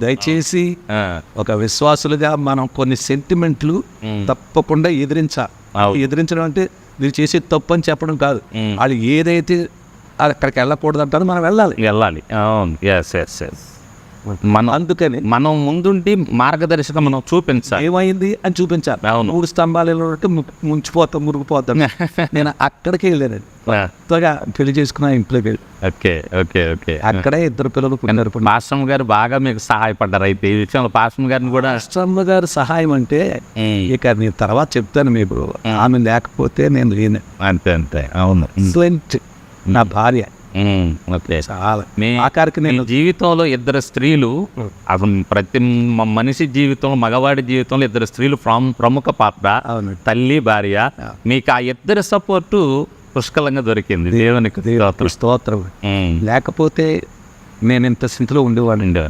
దయచేసి ఒక విశ్వాసులుగా మనం కొన్ని సెంటిమెంట్లు తప్పకుండా ఎదిరించడం అంటే మీరు చేసే తప్పు అని చెప్పడం కాదు. వాళ్ళు ఏదైతే అక్కడికి వెళ్ళకూడదు అంటారో మనం వెళ్ళాలి. అవును, ఎస్ ఎస్ ఎస్. మనం అందుకని మనం ముందుండి మార్గదర్శకం మనం చూపించాలి, ఏమైంది అని చూపించాలి. 3 స్తంభాలలో మురిగిపోతాం. నేను అక్కడికి వెళ్ళానండి, కొత్తగా పెళ్లి చేసుకున్న ఇంట్లోకి వెళ్ళి. Okay okay okay. అక్కడే 2 పిల్లలు పుట్టారు. పాస్టమ్ గారు బాగా మీకు సహాయపడ్డారు అయితే ఈ విషయంలో. పాస్టమ్ గారిని కూడా పాస్టమ్ గారు సహాయం అంటే ఇక నేను తర్వాత చెప్తాను మీకు. ఆమె లేకపోతే నేను లేను. అంతే అంతే. అవును, నా భార్య ఓకే. చాలా ఆఖరికి నేను జీవితంలో 2 స్త్రీలు, అసలు ప్రతి మనిషి జీవితంలో, మగవాడి జీవితంలో 2 స్త్రీలు ప్రముఖ పాత్ర. తల్లి, భార్య. మీకు ఆ 2 సపోర్టు పుష్కలంగా దొరికింది. దేవునికి స్తోత్రం. లేకపోతే నేను ఇంత స్థితిలో ఉండేవాడిని.